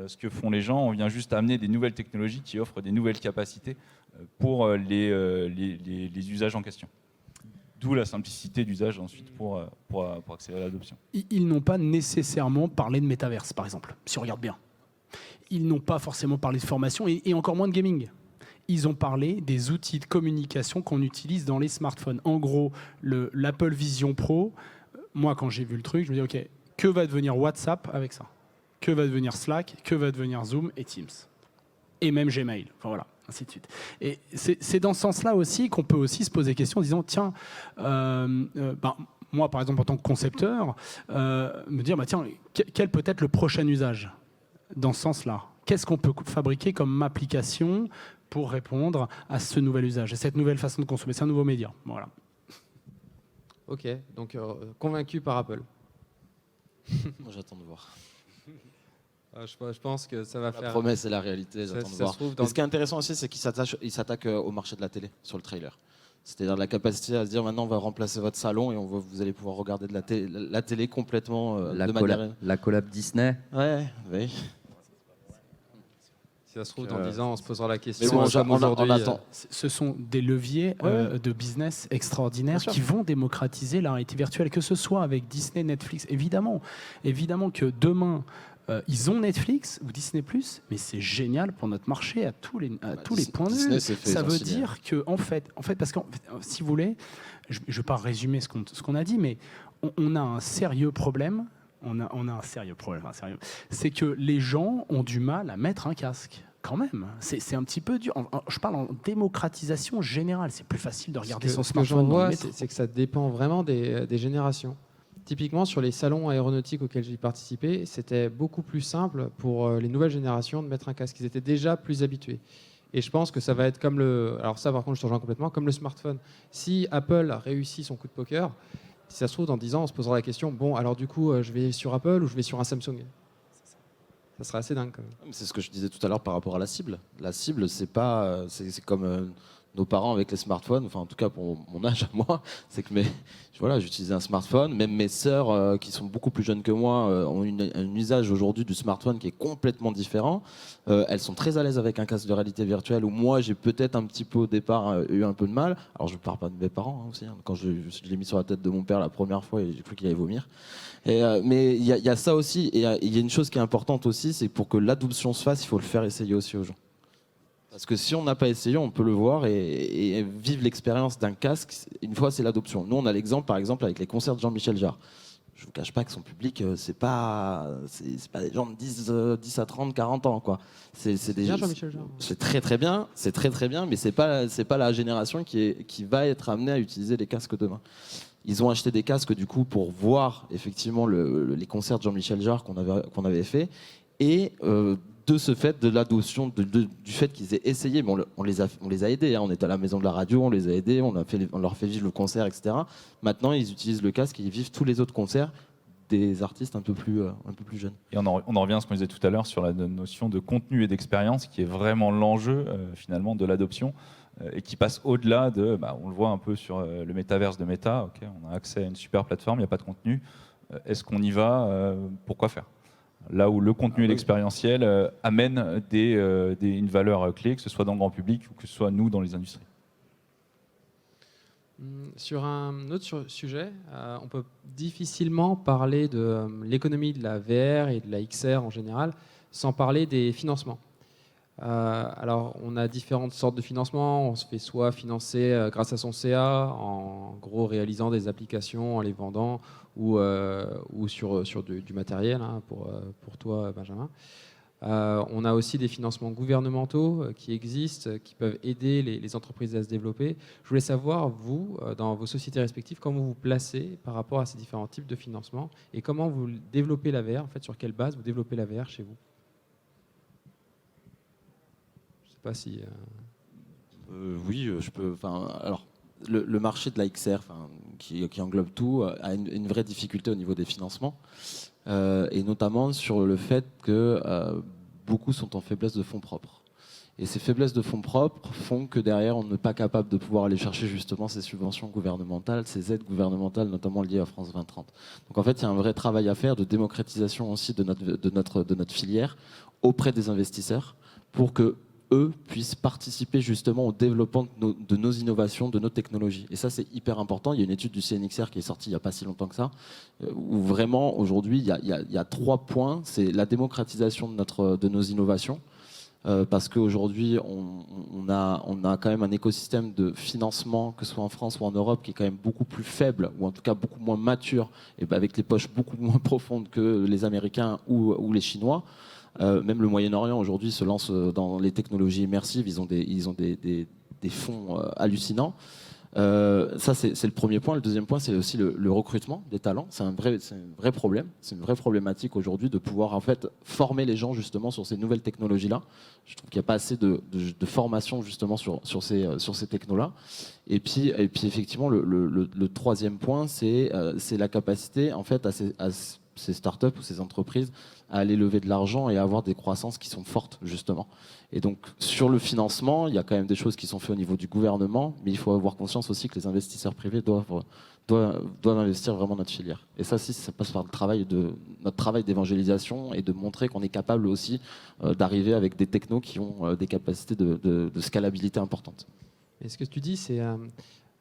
ce que font les gens, on vient juste amener des nouvelles technologies qui offrent des nouvelles capacités pour les usages en question. D'où la simplicité d'usage ensuite pour accélérer l'adoption. Ils n'ont pas nécessairement parlé de métaverse, par exemple, si on regarde bien. Ils n'ont pas forcément parlé de formation et encore moins de gaming. Ils ont parlé des outils de communication qu'on utilise dans les smartphones. En gros, l'Apple Vision Pro, moi quand j'ai vu le truc, je me dis ok, que va devenir WhatsApp avec ça? Que va devenir Slack? Que va devenir Zoom et Teams? Et même Gmail. Enfin voilà, ainsi de suite. Et c'est dans ce sens-là aussi qu'on peut aussi se poser des questions en disant tiens, moi par exemple en tant que concepteur, me dire tiens, quel peut être le prochain usage dans ce sens-là? Qu'est-ce qu'on peut fabriquer comme application pour répondre à ce nouvel usage, à cette nouvelle façon de consommer? C'est un nouveau média. Voilà. Ok, donc convaincu par Apple. Moi, j'attends de voir. Je pense que ça va faire... La promesse et la réalité, j'attends de voir. Mais ce qui est intéressant aussi, c'est qu'il s'attaque au marché de la télé, sur le trailer. C'est-à-dire la capacité à se dire maintenant on va remplacer votre salon et vous allez pouvoir regarder de la télé complètement la collab Disney. Ouais, oui. Si ça se trouve, dans 10 ans, on se posera la question. On attend. Ce sont des leviers de business extraordinaires qui vont démocratiser la réalité virtuelle, que ce soit avec Disney, Netflix. Évidemment que demain, ils ont Netflix ou Disney+, mais c'est génial pour notre marché à tous les points de vue. Ça veut dire que, en fait, parce que si vous voulez, je ne vais pas résumer ce qu'on a dit, mais on a un sérieux problème. On a un sérieux problème. C'est que les gens ont du mal à mettre un casque. Quand même, c'est un petit peu dur. Je parle en démocratisation générale. C'est plus facile de regarder son smartphone. Ce que j'en vois, c'est que ça dépend vraiment des générations. Typiquement, sur les salons aéronautiques auxquels j'ai participé, c'était beaucoup plus simple pour les nouvelles générations de mettre un casque. Ils étaient déjà plus habitués. Et je pense que ça va être comme alors ça, par contre, je te rejoins complètement, comme le smartphone. Si Apple réussit son coup de poker, si ça se trouve, dans 10 ans, on se posera la question, bon, alors du coup, je vais sur Apple ou je vais sur un Samsung? Ça serait assez dingue quand même. C'est ce que je disais tout à l'heure par rapport à la cible. La cible, c'est comme nos parents avec les smartphones, enfin en tout cas pour mon âge à moi, c'est que j'utilisais un smartphone, même mes sœurs qui sont beaucoup plus jeunes que moi ont un usage aujourd'hui du smartphone qui est complètement différent. Elles sont très à l'aise avec un casque de réalité virtuelle où moi j'ai peut-être un petit peu au départ eu un peu de mal. Alors je ne parle pas de mes parents aussi, hein. Quand je l'ai mis sur la tête de mon père la première fois, j'ai cru qu'il allait vomir. Mais il y a ça aussi, et il y a une chose qui est importante aussi, c'est que pour que l'adoption se fasse, il faut le faire essayer aussi aux gens. Parce que si on n'a pas essayé, on peut le voir et vivre l'expérience d'un casque. Une fois, c'est l'adoption. Nous, on a l'exemple, par exemple, avec les concerts de Jean-Michel Jarre. Je ne vous cache pas que son public, c'est pas des gens de 10 à 30, 40 ans, quoi. C'est bien Jean-Michel Jarre. C'est très très bien, mais c'est pas la génération qui va être amenée à utiliser les casques demain. Ils ont acheté des casques du coup pour voir effectivement les concerts de Jean-Michel Jarre qu'on avait fait et de ce fait, de l'adoption, du fait qu'ils aient essayé, mais on les a aidés, hein. On est à la maison de la radio, on les a aidés, on leur fait vivre le concert, etc. Maintenant, ils utilisent le casque et ils vivent tous les autres concerts des artistes un peu plus jeunes. Et on en revient à ce qu'on disait tout à l'heure sur la notion de contenu et d'expérience qui est vraiment l'enjeu finalement de l'adoption et qui passe au-delà de, on le voit un peu sur le métaverse de Meta, on a accès à une super plateforme, il n'y a pas de contenu, est-ce qu'on y va, pourquoi faire ? là où le contenu et l'expérientiel amènent une valeur clé, que ce soit dans le grand public ou que ce soit nous dans les industries. Sur un autre sujet, on peut difficilement parler de l'économie de la VR et de la XR en général sans parler des financements. Alors, on a différentes sortes de financements. On se fait soit financer grâce à son CA, en gros réalisant des applications, en les vendant, ou sur du matériel, hein, pour toi, Benjamin. On a aussi des financements gouvernementaux qui existent, qui peuvent aider les entreprises à se développer. Je voulais savoir, vous, dans vos sociétés respectives, comment vous vous placez par rapport à ces différents types de financements et comment vous développez la VR, en fait, sur quelle base vous développez la VR chez vous. Pas si. Oui, je peux. Alors, le marché de la XR, qui englobe tout, a une vraie difficulté au niveau des financements, et notamment sur le fait que beaucoup sont en faiblesse de fonds propres. Et ces faiblesses de fonds propres font que derrière, on n'est pas capable de pouvoir aller chercher justement ces subventions gouvernementales, ces aides gouvernementales, notamment liées à France 2030. Donc en fait, il y a un vrai travail à faire de démocratisation aussi de notre filière auprès des investisseurs pour que eux puissent participer justement au développement de nos innovations, de nos technologies. Et ça, c'est hyper important. Il y a une étude du CNXR qui est sortie il n'y a pas si longtemps que ça, où vraiment, aujourd'hui, il y a 3 points. C'est la démocratisation de nos innovations, parce qu'aujourd'hui, on a quand même un écosystème de financement, que ce soit en France ou en Europe, qui est quand même beaucoup plus faible, ou en tout cas beaucoup moins mature, et avec les poches beaucoup moins profondes que les Américains ou les Chinois. Même le Moyen-Orient aujourd'hui se lance dans les technologies immersives. Ils ont des fonds hallucinants. Ça, c'est le premier point. Le deuxième point, c'est aussi le recrutement des talents. C'est un vrai problème. C'est une vraie problématique aujourd'hui de pouvoir en fait former les gens justement sur ces nouvelles technologies-là. Je trouve qu'il n'y a pas assez de formation justement sur ces technos-là. Et puis effectivement, le troisième point, c'est la capacité en fait à ces startups ou ces entreprises à aller lever de l'argent et à avoir des croissances qui sont fortes, justement. Et donc, sur le financement, il y a quand même des choses qui sont faites au niveau du gouvernement, mais il faut avoir conscience aussi que les investisseurs privés doivent investir vraiment notre filière. Et ça, ça passe par notre travail d'évangélisation et de montrer qu'on est capable aussi d'arriver avec des technos qui ont des capacités de scalabilité importantes. Et ce que tu dis, c'est...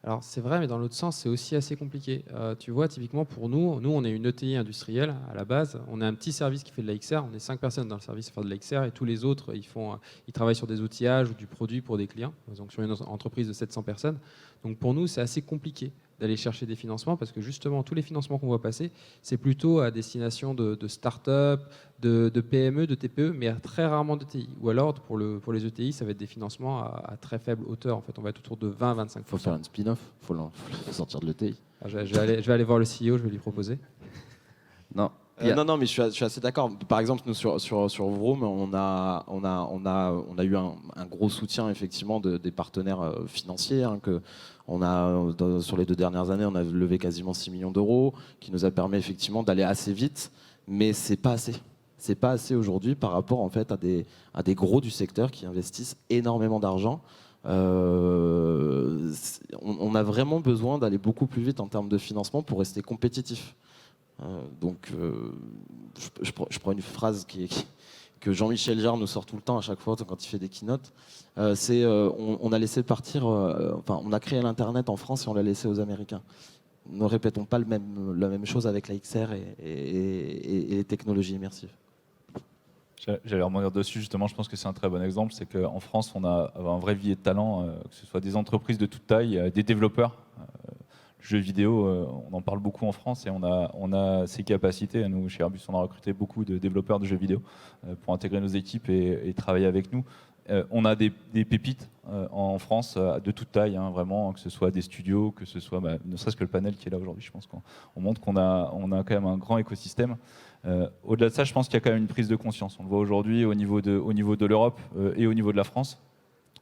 Alors c'est vrai, mais dans l'autre sens, c'est aussi assez compliqué. Tu vois, typiquement pour nous, on est une ETI industrielle à la base. On a un petit service qui fait de la XR. On est 5 personnes dans le service à faire de la XR et tous les autres, ils travaillent sur des outillages ou du produit pour des clients. Donc sur une entreprise de 700 personnes. Donc pour nous, c'est assez compliqué d'aller chercher des financements parce que justement, tous les financements qu'on voit passer, c'est plutôt à destination de start-up, de PME, de TPE, mais très rarement d'ETI. Ou alors, pour les ETI, ça va être des financements à très faible hauteur. En fait, on va être autour de 20-25%. Il faut faire une spin-off, il faut sortir de l'ETI. Je vais aller voir le CEO, je vais lui proposer. Non. Non, mais je suis assez d'accord. Par exemple, nous sur Vroom, on a eu un gros soutien effectivement des partenaires financiers. Sur les 2 dernières années, on a levé quasiment 6 millions d'euros, qui nous a permis effectivement d'aller assez vite, mais c'est pas assez. C'est pas assez aujourd'hui par rapport en fait à des gros du secteur qui investissent énormément d'argent. On a vraiment besoin d'aller beaucoup plus vite en termes de financement pour rester compétitif. Je prends une phrase que Jean-Michel Jarre nous sort tout le temps à chaque fois quand il fait des keynotes. On a laissé partir, on a créé l'Internet en France et on l'a laissé aux Américains. Ne répétons pas la même chose avec la XR et les technologies immersives. J'allais rebondir dessus, justement, je pense que c'est un très bon exemple, c'est qu'en France, on a un vrai vivier de talent, que ce soit des entreprises de toute taille, des développeurs. Jeux vidéo, on en parle beaucoup en France et on a ces capacités. Nous, chez Airbus, on a recruté beaucoup de développeurs de jeux vidéo pour intégrer nos équipes et travailler avec nous. On a des pépites en France de toute taille, hein, vraiment, que ce soit des studios, que ce soit ne serait-ce que le panel qui est là aujourd'hui. Je pense qu'on montre qu'on a quand même un grand écosystème. Au-delà de ça, je pense qu'il y a quand même une prise de conscience. On le voit aujourd'hui au niveau de l'Europe et au niveau de la France,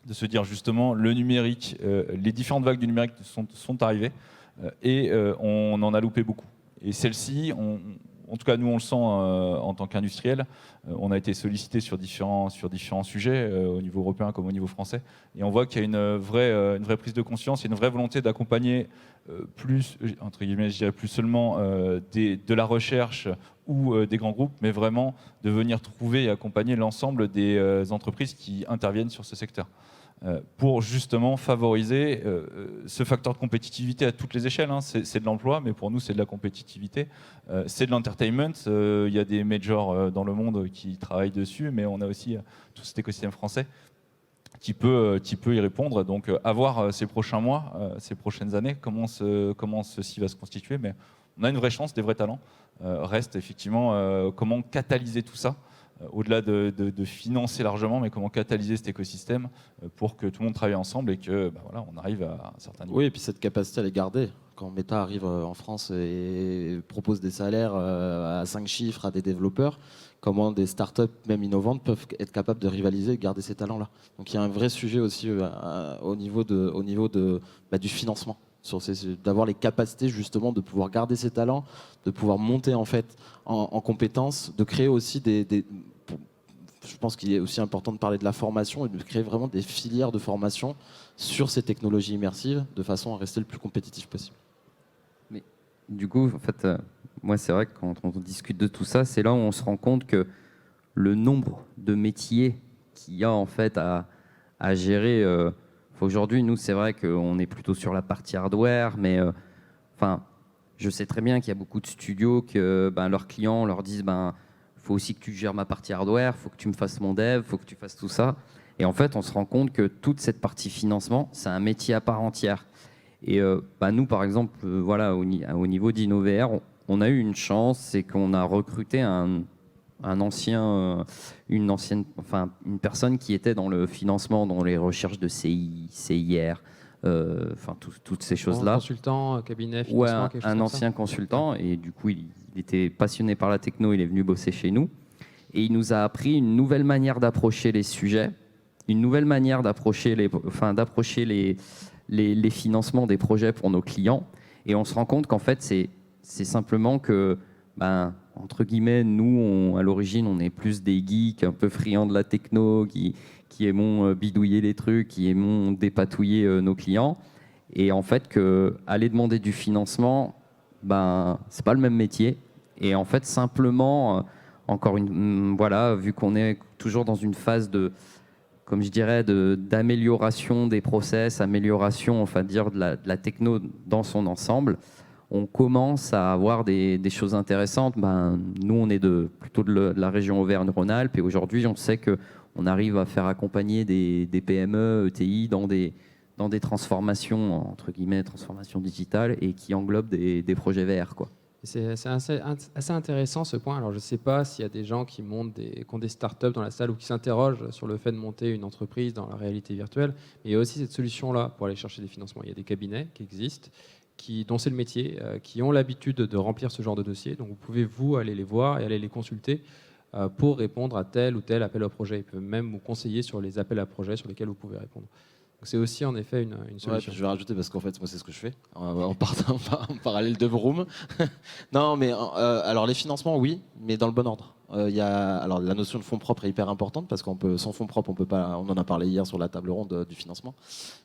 de se dire justement le numérique, les différentes vagues du numérique sont arrivées et on en a loupé beaucoup. Et celles-ci, en tout cas nous on le sent en tant qu'industriel, on a été sollicité sur différents sujets au niveau européen comme au niveau français, et on voit qu'il y a une vraie prise de conscience et une vraie volonté d'accompagner plus, entre guillemets, je dirais plus seulement de la recherche ou des grands groupes, mais vraiment de venir trouver et accompagner l'ensemble des entreprises qui interviennent sur ce secteur. Pour justement favoriser ce facteur de compétitivité à toutes les échelles. Hein. C'est de l'emploi, mais pour nous, c'est de la compétitivity. C'est de l'entertainment. Il y a des majors dans le monde qui travaillent dessus, mais on a aussi tout cet écosystème français qui peut y répondre. Donc, à voir ces prochains mois, ces prochaines années, comment ceci va se constituer. Mais on a une vraie chance, des vrais talents. Reste effectivement comment catalyser tout ça. Au-delà de financer largement, mais comment catalyser cet écosystème pour que tout le monde travaille ensemble et que voilà, on arrive à un certain niveau. Oui, et puis cette capacité à les garder. Quand Meta arrive en France et propose des salaires à 5 chiffres à des développeurs, comment des startups, même innovantes, peuvent être capables de rivaliser et garder ces talents-là. Donc il y a un vrai sujet aussi au niveau du financement, d'avoir les capacités justement de pouvoir garder ces talents, de pouvoir monter en fait en compétences, de créer aussi je pense qu'il est aussi important de parler de la formation et de créer vraiment des filières de formation sur ces technologies immersives de façon à rester le plus compétitif possible. Mais du coup, en fait, moi c'est vrai que quand on discute de tout ça, c'est là où on se rend compte que le nombre de métiers qu'il y a en fait à gérer. Aujourd'hui, nous, c'est vrai qu'on est plutôt sur la partie hardware, mais je sais très bien qu'il y a beaucoup de studios que leurs clients leur disent faut aussi que tu gères ma partie hardware, faut que tu me fasses mon dev, faut que tu fasses tout ça. Et en fait, on se rend compte que toute cette partie financement, c'est un métier à part entière. Et nous, par exemple, au niveau d'InnoVR, on a eu une chance, c'est qu'on a recruté une personne qui était dans le financement, dans les recherches de CI, CIR, toutes ces choses-là. Un consultant, cabinet, financement, quelque chose un comme ancien ça. consultant, et du coup, il était passionné par la techno, il est venu bosser chez nous, et il nous a appris une nouvelle manière d'approcher les sujets, une nouvelle manière d'approcher les financements des projets pour nos clients, et on se rend compte qu'en fait, c'est simplement que, entre guillemets, nous, à l'origine, on est plus des geeks, un peu friands de la techno, qui aimons bidouiller les trucs, qui aimons dépatouiller nos clients. Et en fait, aller demander du financement, c'est pas le même métier. Et en fait, simplement, vu qu'on est toujours dans une phase d'amélioration des process, amélioration, de la techno dans son ensemble, on commence à avoir des choses intéressantes. Nous, on est plutôt de la région Auvergne-Rhône-Alpes, et aujourd'hui, on sait qu'on arrive à faire accompagner des PME, ETI dans des transformations, entre guillemets, transformations digitales, et qui englobent des projets VR, quoi. C'est assez intéressant ce point. Alors je ne sais pas s'il y a des gens qui ont des startups dans la salle ou qui s'interrogent sur le fait de monter une entreprise dans la réalité virtuelle, mais il y a aussi cette solution-là pour aller chercher des financements. Il y a des cabinets qui existent, dont c'est le métier, qui ont l'habitude de remplir ce genre de dossier. Donc vous pouvez aller les voir et aller les consulter pour répondre à tel ou tel appel à projet. Ils peuvent même vous conseiller sur les appels à projets sur lesquels vous pouvez répondre. Donc c'est aussi en effet une solution. Ouais, je vais rajouter parce qu'en fait, moi, c'est ce que je fais en parallèle de Vroom. Non, mais alors les financements, oui, mais dans le bon ordre. Alors la notion de fonds propres est hyper importante parce sans fonds propres, on peut pas. On en a parlé hier sur la table ronde du financement.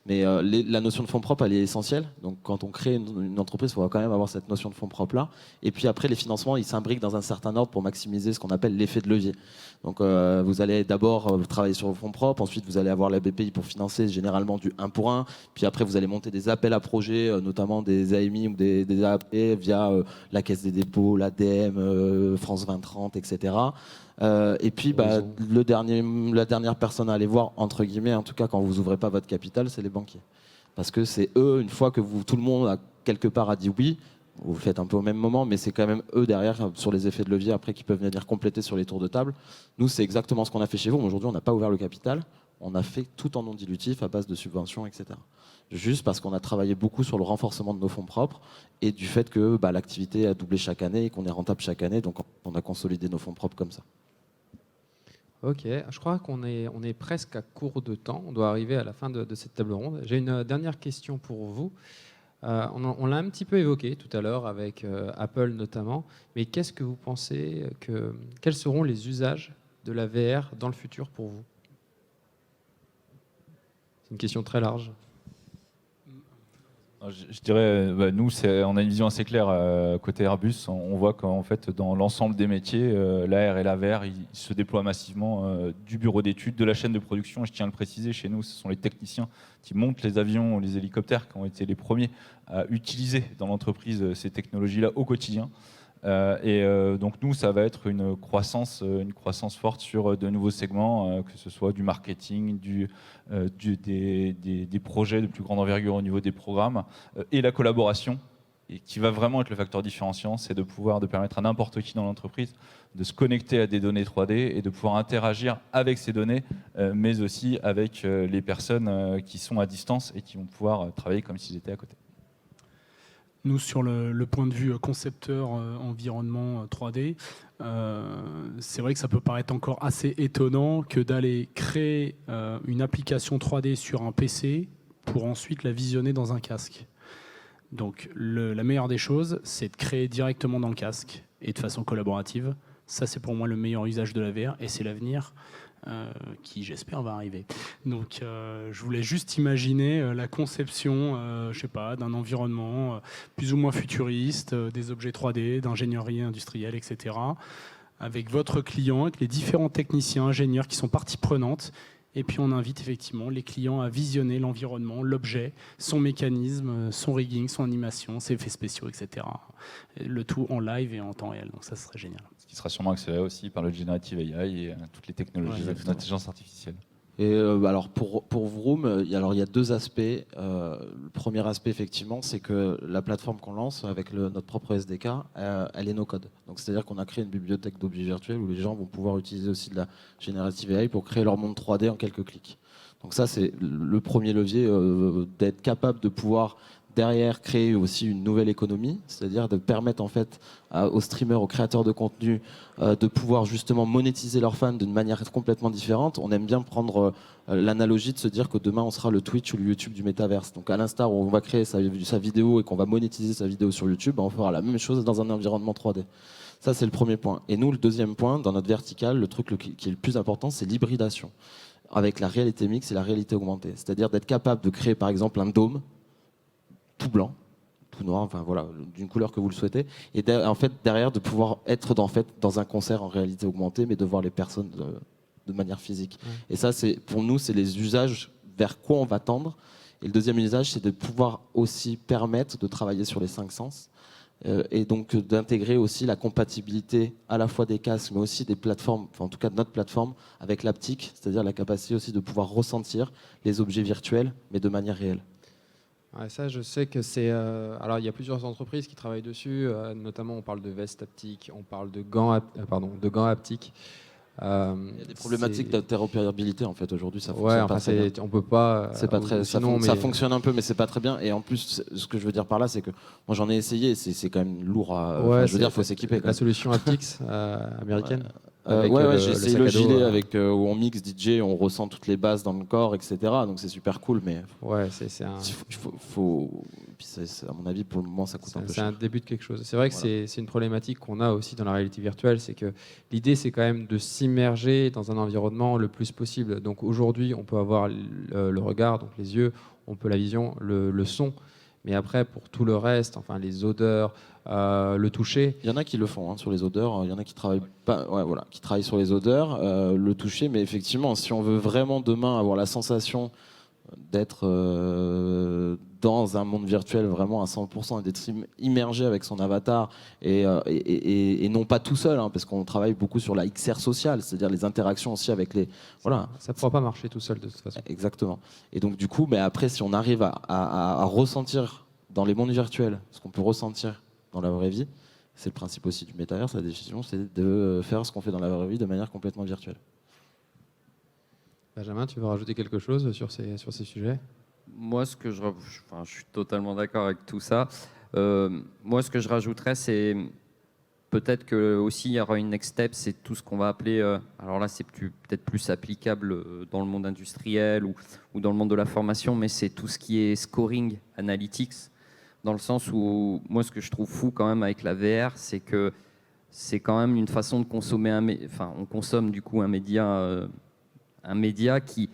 Mais la notion de fonds propres, elle est essentielle. Donc quand on crée une entreprise, il faut quand même avoir cette notion de fonds propres là. Et puis après, les financements, ils s'imbriquent dans un certain ordre pour maximiser ce qu'on appelle l'effet de levier. Donc vous allez d'abord travailler sur vos fonds propres, ensuite vous allez avoir la BPI pour financer généralement du 1 pour 1, puis après vous allez monter des appels à projets, notamment des AMI ou des AAP via la Caisse des dépôts, l'ADEME, France 2030, etc. Et puis la dernière personne à aller voir, entre guillemets, en tout cas quand vous ouvrez pas votre capital, c'est les banquiers. Parce que c'est eux, une fois que tout le monde a quelque part a dit oui, vous le faites un peu au même moment, mais c'est quand même eux derrière sur les effets de levier après qui peuvent venir compléter sur les tours de table. Nous, c'est exactement ce qu'on a fait chez vous. Aujourd'hui, on n'a pas ouvert le capital. On a fait tout en non dilutif à base de subventions, etc. Juste parce qu'on a travaillé beaucoup sur le renforcement de nos fonds propres et du fait que l'activité a doublé chaque année et qu'on est rentable chaque année. Donc, on a consolidé nos fonds propres comme ça. Ok, je crois qu'on est presque à court de temps. On doit arriver à la fin de cette table ronde. J'ai une dernière question pour vous. On l'a un petit peu évoqué tout à l'heure avec Apple notamment, mais qu'est-ce que vous pensez quels seront les usages de la VR dans le futur pour vous? C'est une question très large. Je dirais, nous, on a une vision assez claire côté Airbus. On voit qu'en fait, dans l'ensemble des métiers, l'AR et la VR, ils se déploient massivement du bureau d'études, de la chaîne de production. Et je tiens à le préciser, chez nous, ce sont les techniciens qui montent les avions, les hélicoptères, qui ont été les premiers à utiliser dans l'entreprise ces technologies-là au quotidien. Donc nous, ça va être une croissance forte sur de nouveaux segments, que ce soit du marketing, des projets de plus grande envergure au niveau des programmes, et la collaboration, et qui va vraiment être le facteur différenciant, c'est de permettre à n'importe qui dans l'entreprise de se connecter à des données 3D et de pouvoir interagir avec ces données, mais aussi avec les personnes qui sont à distance et qui vont pouvoir travailler comme s'ils étaient à côté. Nous, sur le point de vue concepteur environnement 3D, c'est vrai que ça peut paraître encore assez étonnant que d'aller créer une application 3D sur un PC pour ensuite la visionner dans un casque. Donc la meilleure des choses, c'est de créer directement dans le casque et de façon collaborative. Ça, c'est pour moi le meilleur usage de la VR et c'est l'avenir. Qui j'espère va arriver. Donc je voulais juste imaginer la conception je sais pas, d'un environnement plus ou moins futuriste, des objets 3D, d'ingénierie industrielle, etc. avec votre client, avec les différents techniciens, ingénieurs qui sont partie prenante. Et puis on invite effectivement les clients à visionner l'environnement, l'objet, son mécanisme, son rigging, son animation, ses effets spéciaux, etc. Le tout en live et en temps réel. Donc ça serait génial. Ce qui sera sûrement accéléré aussi par le Generative AI et toutes les technologies d'intelligence artificielle. Et alors pour Vroom, il y a deux aspects. Le premier aspect, effectivement, c'est que la plateforme qu'on lance avec notre propre SDK, elle est no-code. Donc c'est-à-dire qu'on a créé une bibliothèque d'objets virtuels où les gens vont pouvoir utiliser aussi de la Generative AI pour créer leur monde 3D en quelques clics. Donc ça, c'est le premier levier, d'être capable de pouvoir derrière créer aussi une nouvelle économie, c'est-à-dire de permettre en fait aux streamers, aux créateurs de contenu de pouvoir justement monétiser leurs fans d'une manière complètement différente. On aime bien prendre l'analogie de se dire que demain on sera le Twitch ou le YouTube du métaverse. Donc à l'instar où on va créer sa vidéo et qu'on va monétiser sa vidéo sur YouTube, on fera la même chose dans un environnement 3D. Ça, c'est le premier point. Et nous, le deuxième point, dans notre verticale, le truc qui est le plus important, c'est l'hybridation avec la réalité mixte et la réalité augmentée. C'est-à-dire d'être capable de créer par exemple un dôme tout blanc, tout noir, enfin voilà, d'une couleur que vous le souhaitez, et en fait derrière de pouvoir être dans un concert en réalité augmentée, mais de voir les personnes de manière physique. Et ça, pour nous, c'est les usages vers quoi on va tendre. Et le deuxième usage, c'est de pouvoir aussi permettre de travailler sur les 5 sens, et donc d'intégrer aussi la compatibilité à la fois des casques, mais aussi des plateformes, enfin en tout cas de notre plateforme, avec l'haptique, c'est-à-dire la capacité aussi de pouvoir ressentir les objets virtuels, mais de manière réelle. Ouais, ça, je sais que c'est. Alors, il y a plusieurs entreprises qui travaillent dessus. Notamment, on parle de vestes haptiques, on parle de gants haptiques. Il y a des problématiques d'interopérabilité en fait aujourd'hui. Ça fonctionne pas très bien. On peut pas. C'est pas très. Ça fonctionne un peu, mais c'est pas très bien. Et en plus, ce que je veux dire par là, c'est que moi j'en ai essayé. C'est quand même lourd. Je veux dire, faut s'équiper. La solution Haptics américaine. J'ai essayé le gilet avec où on mixe DJ, on ressent toutes les basses dans le corps, etc. Donc c'est super cool, mais à mon avis, pour le moment, ça coûte un peu cher. C'est un début de quelque chose. C'est vrai que c'est une problématique qu'on a aussi dans la réalité virtuelle, c'est que l'idée, c'est quand même de s'immerger dans un environnement le plus possible. Donc aujourd'hui, on peut avoir le regard, donc les yeux, on peut la vision, le son. Mais après, pour tout le reste, enfin les odeurs, le toucher. Il y en a qui le font sur les odeurs. Il y en a qui travaillent qui travaillent sur les odeurs, le toucher. Mais effectivement, si on veut vraiment demain avoir la sensation d'être dans un monde virtuel vraiment à 100% et d'être immergé avec son avatar et non pas tout seul, parce qu'on travaille beaucoup sur la XR sociale, c'est-à-dire les interactions aussi avec les... Voilà. Ça ne pourra pas marcher tout seul de toute façon. Exactement. Et donc du coup, mais après, si on arrive à ressentir dans les mondes virtuels ce qu'on peut ressentir dans la vraie vie, c'est le principe aussi du métaverse, la décision, c'est de faire ce qu'on fait dans la vraie vie de manière complètement virtuelle. Benjamin, tu veux rajouter quelque chose sur ces sujets ? Moi, je suis totalement d'accord avec tout ça. Moi, ce que je rajouterais, c'est peut-être que aussi il y aura une next step, c'est tout ce qu'on va appeler. Alors là, c'est peut-être plus applicable dans le monde industriel ou dans le monde de la formation, mais c'est tout ce qui est scoring, analytics. dans le sens où moi, ce que je trouve fou quand même avec la VR, c'est que c'est quand même une façon de consommer on consomme du coup un média qui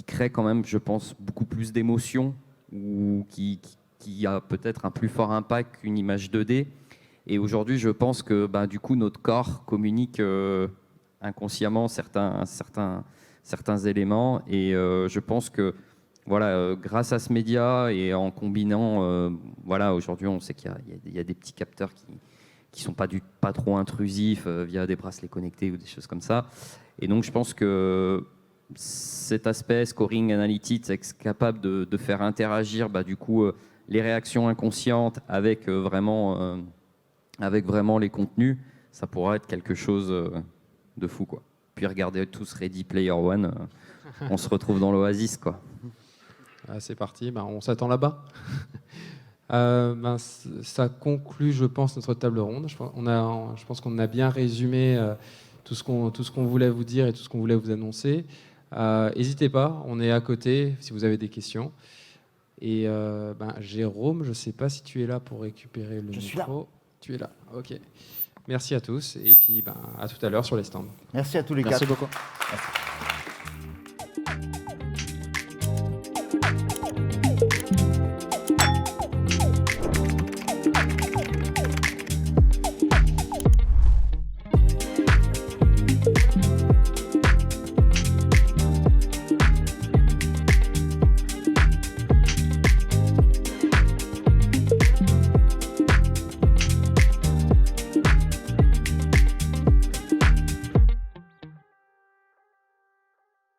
crée quand même, je pense, beaucoup plus d'émotions ou qui a peut-être un plus fort impact qu'une image 2D. Et aujourd'hui, je pense que du coup, notre corps communique inconsciemment certains éléments. Et je pense que grâce à ce média et en combinant, aujourd'hui, on sait qu'il y a des petits capteurs qui sont pas trop intrusifs via des bracelets connectés ou des choses comme ça. Et donc, je pense que cet aspect scoring analytics est capable de faire interagir du coup les réactions inconscientes avec vraiment les contenus, ça pourra être quelque chose de fou, quoi. Puis regardez tous Ready Player One, on se retrouve dans l'oasis, quoi. Ah, c'est parti, on s'attend là-bas. Ça conclut, je pense, notre table ronde. Je pense qu'on a bien résumé tout ce qu'on voulait vous dire et tout ce qu'on voulait vous annoncer. N'hésitez pas, on est à côté si vous avez des questions. Et Jérôme, je ne sais pas si tu es là pour récupérer le micro. Je suis là. Tu es là, ok. Merci à tous et puis à tout à l'heure sur les stands. Merci à tous les quatre. Merci beaucoup. Merci.